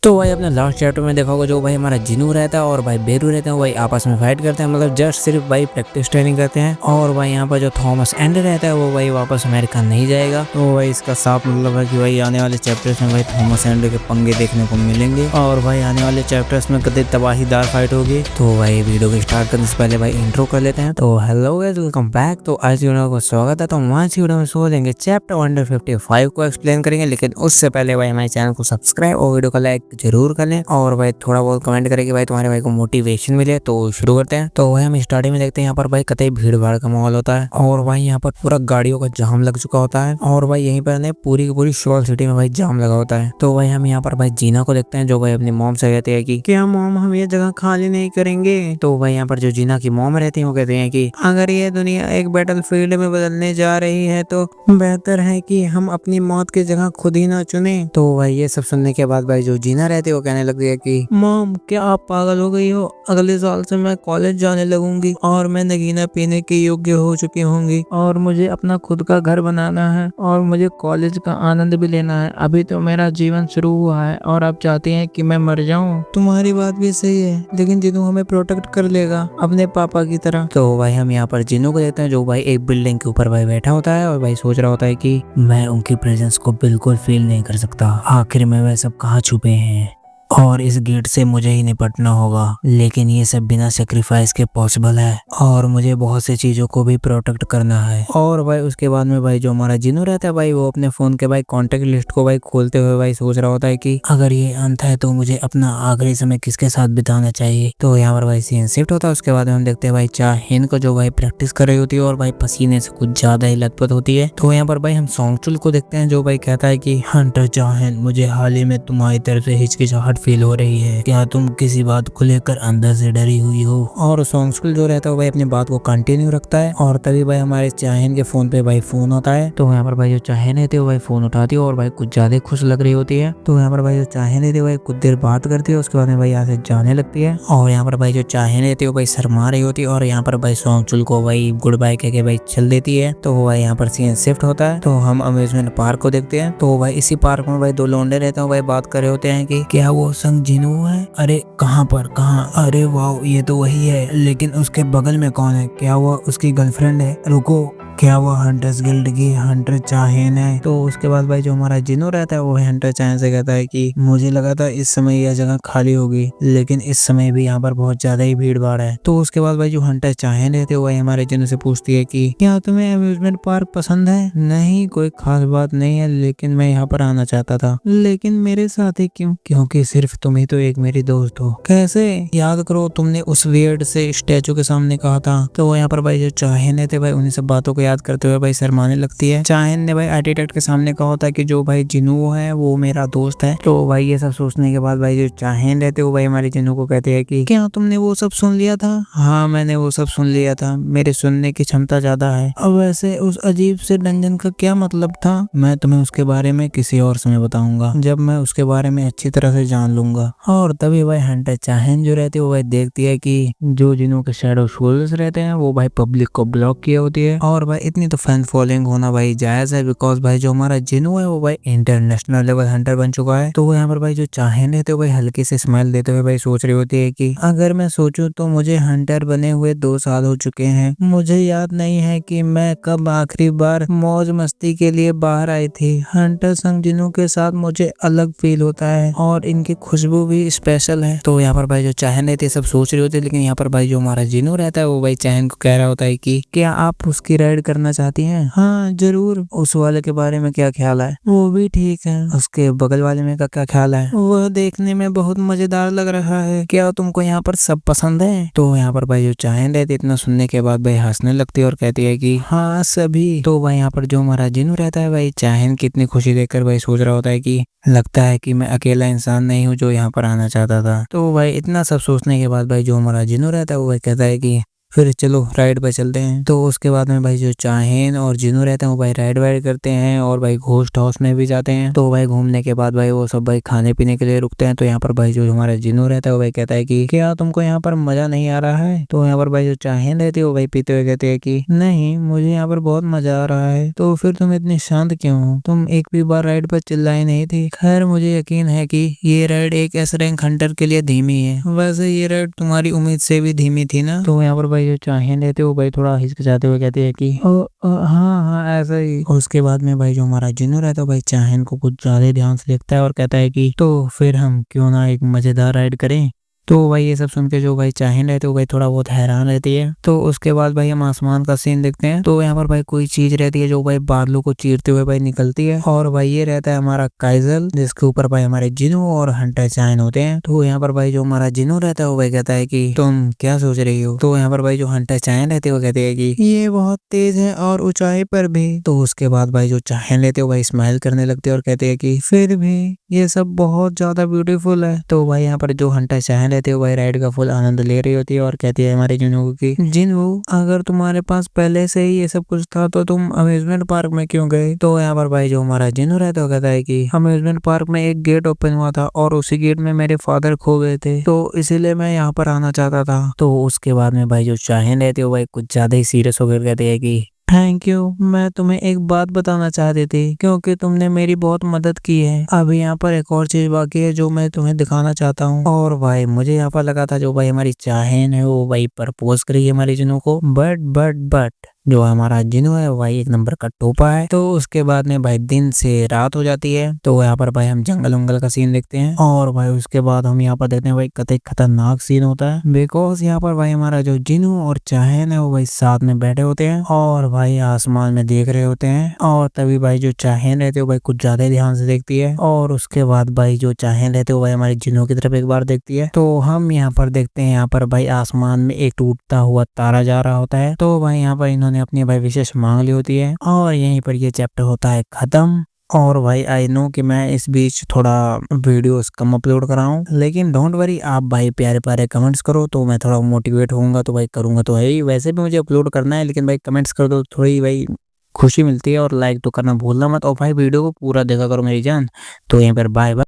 तो भाई अपने लास्ट चैप्टर में देखा होगा जो भाई हमारा जिनू रहता है और भाई बेरू रहते हैं भाई आपस में फाइट करते हैं, मतलब जस्ट सिर्फ भाई प्रैक्टिस ट्रेनिंग करते हैं। और भाई यहाँ पर जो थॉमस एंडर रहता है वो भाई वापस अमेरिका नहीं जाएगा। तो भाई इसका साफ मतलब है कि भाई आने वाले चैप्टर्स में भाई थॉमस एंडर के पंगे देखने को मिलेंगे और भाई आने वाले चैप्टर्स में कदे तबाहीदार फाइट होगी। तो भाई वीडियो को स्टार्ट करने से पहले भाई इंट्रो कर लेते हैं। तो हेलो गाइस, वेलकम बैक। तो आज वीडियो को स्वागत है। तो आज वीडियो में सो देंगे चैप्टर 155 को एक्सप्लेन करेंगे, लेकिन उससे पहले भाई हमारे चैनल को सब्सक्राइब और वीडियो को लाइक जरूर कर लें और भाई थोड़ा बहुत कमेंट करें कि भाई तुम्हारे भाई को मोटिवेशन मिले। तो शुरू करते हैं। तो भाई हम स्टार्टिंग में देखते हैं यहाँ पर भाई कतई भीड़ भाड़ का माहौल होता है और भाई यहाँ पर पूरा गाड़ियों का जाम लग चुका होता है और भाई यहीं पर पूरी की पूरी शॉल सिटी में भाई जाम लगा होता है। तो भाई हम यहाँ पर भाई जीना को देखते हैं जो भाई अपनी मॉम से कहते हैं कि क्या मॉम हम ये जगह खाली नहीं करेंगे। तो भाई यहाँ पर जो जीना की मॉम रहती है वो कहते हैं कि अगर ये दुनिया एक बैटल फील्ड में बदलने जा रही है तो बेहतर है कि हम अपनी मौत की जगह खुद ही ना चुने। तो भाई ये सब सुनने के बाद भाई जो जीना रहती है वो कहने लगती है कि मॉम क्या आप पागल हो गई हो, अगले साल से मैं कॉलेज जाने लगूंगी और मैं नगीना पीने के योग्य हो चुकी होंगी और मुझे अपना खुद का घर बनाना है और मुझे कॉलेज का आनंद भी लेना है। अभी तो मेरा जीवन शुरू हुआ है और आप चाहती हैं कि मैं मर जाऊं। तुम्हारी बात भी सही है, लेकिन जिनू हमें प्रोटेक्ट कर लेगा अपने पापा की तरह। तो भाई हम यहाँ पर जिनू को देखते हैं जो भाई एक बिल्डिंग के ऊपर भाई बैठा होता है और भाई सोच रहा होता है कि मैं उनकी प्रेजेंस को बिल्कुल फील नहीं कर सकता, आखिर में वह सब कहाँ छुपे हैं और इस गेट से मुझे ही निपटना होगा। लेकिन ये सब बिना सेक्रीफाइस के पॉसिबल है और मुझे बहुत सी चीजों को भी प्रोटेक्ट करना है। और भाई उसके बाद में भाई जो हमारा जिनू रहता है भाई वो अपने फोन के भाई कॉन्टेक्ट लिस्ट को भाई खोलते हुए भाई सोच रहा होता है कि अगर ये अंत है तो मुझे अपना आखिरी समय किसके साथ बिताना चाहिए। तो यहाँ पर भाई सीन शिफ्ट होता है। उसके बाद में हम देखते हैं भाई चाहिन को जो भाई प्रैक्टिस कर रही होती है और भाई पसीने से कुछ ज्यादा ही लथपथ होती है। तो यहाँ पर भाई हम सोंगचुल को देखते हैं जो भाई कहता है कि हंटर चाहिन, मुझे हाल ही में तुम्हारी तरफ से हिचकिचाहट फील हो रही है, क्या तुम किसी बात को लेकर अंदर से डरी हुई हो। और सोंगचुल जो रहता है भाई अपनी बात को कंटिन्यू रखता है और तभी भाई हमारे चाहिन के फोन पे भाई फोन होता है। तो यहाँ पर भाई जो चाहिन रहती है भाई फोन उठाती है और भाई कुछ ज्यादा खुश लग रही होती है। तो यहाँ पर भाई जो चाहिन रहती है भाई कुछ देर बात करती है, उसके बाद में भाई यहाँ से जाने लगती है और यहाँ पर भाई जो चाहिन रहती है भाई शर्मा रही होती है और यहाँ पर भाई सोंगचुल को भाई गुड बाय कह के भाई चल देती है। तो भाई यहाँ पर सीन शिफ्ट होता है। तो हम अम्यूजमेंट पार्क को देखते हैं। तो भाई इसी पार्क में भाई दो लौंडे रहते हैं भाई बात कर रहे होते हैं कि क्या वो संग जिनू है। अरे कहाँ पर, कहाँ, अरे वाह ये तो वही है, लेकिन उसके बगल में कौन है, क्या वो उसकी गर्लफ्रेंड है, रुको क्या वो हंटर्स गिल्ड की हंटर चाहिन है। तो उसके बाद भाई जो हमारा जिनू रहता है वो हंटर चाहिन से कहता है कि मुझे लगा था इस समय यह जगह खाली होगी, लेकिन इस समय भी यहाँ पर बहुत ज्यादा ही भीड़ भाड़ है। तो उसके बाद भाई जो हंटर चाहिन रहते हैं वही हमारे जिनू से पूछती है कि क्या तुम्हें अम्यूजमेंट पार्क पसंद है। नहीं कोई खास बात नहीं है, लेकिन मैं यहाँ पर आना चाहता था। लेकिन मेरे साथ ही क्यों। क्योंकि सिर्फ तुम ही तो एक मेरी दोस्त हो। कैसे। याद करो तुमने उस वियर्ड से स्टैचू के सामने कहा था। तो यहाँ पर भाई जो चाहिन रहते भाई उन्हीं सब बातों को याद करते हुए भाई शर्माने लगती है। चाहिन ने भाई आर्किटेक्ट के सामने कहा होता है कि जो भाई जिनू है वो मेरा दोस्त है। तो भाई ये सब सोचने के बाद भाई जो चाहिन रहते वो भाई हमारे जिनू को कहते हैं कि क्या तुमने वो सब सुन लिया था। हाँ मैंने वो सब सुन लिया था, मेरे सुनने की क्षमता ज्यादा है। अब वैसे उस अजीब से डंजन का क्या मतलब था, मैं तुम्हें उसके बारे में किसी और समय बताऊंगा जब मैं उसके बारे में अच्छी तरह से जान लूंगा। और तभी भाई हंटर चाहिन जो रहती है वो भाई देखती है कि जो जिनू के शैडो शोल्डर्स रहते हैं वो भाई पब्लिक को ब्लॉक किया होती है। और भाई इतनी तो फैन फॉलोइंग होना भाई जायज है, बिकॉज भाई जो हमारा जिनू है वो भाई इंटरनेशनल लेवल हंटर बन चुका है। तो वो यहाँ पर भाई जो चाहिन रहते हो भाई हल्की से स्माइल देते हुए भाई सोच रही होती है कि अगर मैं सोचूं तो मुझे हंटर बने हुए 2 साल हो चुके हैं। मुझे याद नहीं है कि मैं कब आखिरी बार मौज मस्ती के लिए बाहर आई थी। हंटर संग जिनू के साथ मुझे अलग फील होता है और इनकी खुशबू भी स्पेशल है। तो यहाँ पर भाई जो चाहिन रहती है सब सोच रही होती है, लेकिन यहाँ पर भाई जो हमारा जिनू रहता है वो भाई चाहिन को कह रहा होता है कि क्या आप उसकी राइड करना चाहती हैं। हाँ जरूर। उस वाले के बारे में क्या ख्याल है। वो भी ठीक है। उसके बगल वाले में का क्या ख्याल है। वह देखने में बहुत मजेदार लग रहा है। क्या तुमको यहाँ पर सब पसंद है। तो यहाँ पर भाई जो चाहिन रहती है इतना सुनने के बाद भाई हंसने लगती है और कहती है कि हाँ सभी। तो भाई यहाँ पर जो हमारा जिनू रहता है भाई चाहिन की इतनी खुशी देखकर भाई सोच रहा होता है कि लगता है कि मैं अकेला इंसान नहीं हूँ जो यहाँ पर आना चाहता था। तो भाई इतना सब सोचने के बाद भाई जो हमारा जिनू रहता है वो भाई कहता है कि फिर चलो राइड पे चलते हैं। तो उसके बाद में भाई जो चाहेन और जिनू रहते हैं वो भाई राइड वाइड करते हैं और भाई घोस्ट हाउस में भी जाते हैं। तो भाई घूमने के बाद भाई वो सब भाई खाने पीने के लिए रुकते हैं। तो यहाँ पर भाई जो हमारा जिनू रहता है वो भाई कहता है कि क्या तुमको यहाँ पर मजा नहीं आ रहा है। तो यहाँ पर भाई जो चाहेन रहती है वो भाई पीते हुए कहते हैं कि नहीं, मुझे यहाँ पर बहुत मजा आ रहा है। तो फिर तुम इतनी शांत क्यों हो, तुम एक भी बार राइड पर चिल्लाई नहीं थी। खैर मुझे यकीन है कि ये राइड एक एस रैंक हंटर के लिए धीमी है, वैसे ये राइड तुम्हारी उम्मीद से भी धीमी थी ना। तो यहाँ पर भाई जो चाहेन रहते वो भाई थोड़ा हिचकिचाते हुए कहते हैं कि हाँ हाँ ऐसा ही। और उसके बाद में भाई जो हमारा जिन्नू रहता है भाई चाहेन को कुछ ज्यादा ध्यान से देखता है और कहता है कि तो फिर हम क्यों ना एक मजेदार राइड करें। तो भाई ये सब सुन के जो भाई चाहेन रहते वो भाई थोड़ा बहुत हैरान रहती है। तो उसके बाद भाई हम आसमान का सीन देखते हैं। तो यहाँ पर भाई कोई चीज रहती है जो भाई बादलों को चीरते हुए भाई निकलती है और भाई ये रहता है हमारा काइजल, जिसके ऊपर भाई हमारे जिनू और हंटर चाहेन होते हैं। तो यहाँ पर भाई जो हमारा जिनू रहता है वो भाई कहता है कि तुम क्या सोच रही हो। तो यहाँ पर भाई जो हंटर चाहेन रहते वो कहते हैं कि ये बहुत तेज है और ऊंचाई पर भी। तो उसके बाद भाई जो चाहेन लेते वो भाई स्माइल करने लगते हैं और कहते हैं कि फिर भी ये सब बहुत ज्यादा ब्यूटीफुल है। तो भाई यहाँ पर जो हंटर चाहेन रहती है वो भाई राइड का फुल आनंद ले रही होती है और कहती है हमारे जिनू को कि जिनू, अगर तुम्हारे पास पहले से ही ये सब कुछ था तो तुम अम्यूजमेंट पार्क में क्यों गए। तो यहाँ पर भाई जो हमारा जिनू रहता है वो कहता है कि अम्यूजमेंट पार्क में एक गेट ओपन हुआ था और उसी गेट में मेरे फादर खो गए थे, तो इसीलिए मैं यहाँ पर आना चाहता था। तो उसके बाद में भाई जो चाहेन रहती है वो भाई कुछ ज्यादा ही सीरियस होकर कहते हैं कि थैंक यू, मैं तुम्हें एक बात बताना चाहती थी क्योंकि तुमने मेरी बहुत मदद की है। अभी यहाँ पर एक और चीज बाकी है जो मैं तुम्हें दिखाना चाहता हूँ। और भाई मुझे यहाँ पर लगा था जो भाई हमारी चाहेन है वो भाई प्रपोज करेगी हमारी जिनू को, बट जो हमारा जिनू है भाई एक नंबर का टोपा है। तो उसके बाद में भाई दिन से रात हो जाती है। तो यहाँ पर भाई हम जंगल उंगल का सीन देखते हैं और भाई उसके बाद हम यहाँ पर देखते हैं भाई कतई खतरनाक सीन होता है, बिकॉज यहाँ पर भाई हमारा जो जिनू और चाहेन है वो भाई साथ में बैठे होते हैं और भाई आसमान में देख रहे होते हैं। और तभी भाई जो चाहेन रहते हो भाई कुछ ज्यादा ही ध्यान से देखती है और उसके बाद भाई जो चाहेन रहते हो भाई हमारे जिनू की तरफ एक बार देखती है। तो हम यहाँ पर देखते हैं यहाँ पर भाई आसमान में एक टूटता हुआ तारा जा रहा होता है। तो भाई यहाँ पर इन्होंने अपनी भाई विशेष मांग ली होती है और यहीं पर ये चैप्टर होता है खत्म। और भाई आई नो कि मैं इस बीच थोड़ा वीडियोस कम अपलोड कर रहा हूँ, लेकिन डोंट वरी, आप भाई प्यारे प्यारे कमेंट्स करो तो मैं थोड़ा मोटिवेट होऊंगा तो भाई करूंगा तो है ही। वैसे भी मुझे अपलोड करना है लेकिन भाई कमेंट्स कर दो, थोड़ी भाई खुशी मिलती है और लाइक तो करना भूलना मत। और भाई वीडियो को पूरा देखा करो मेरी जान। तो यहीं पर बाय बाय।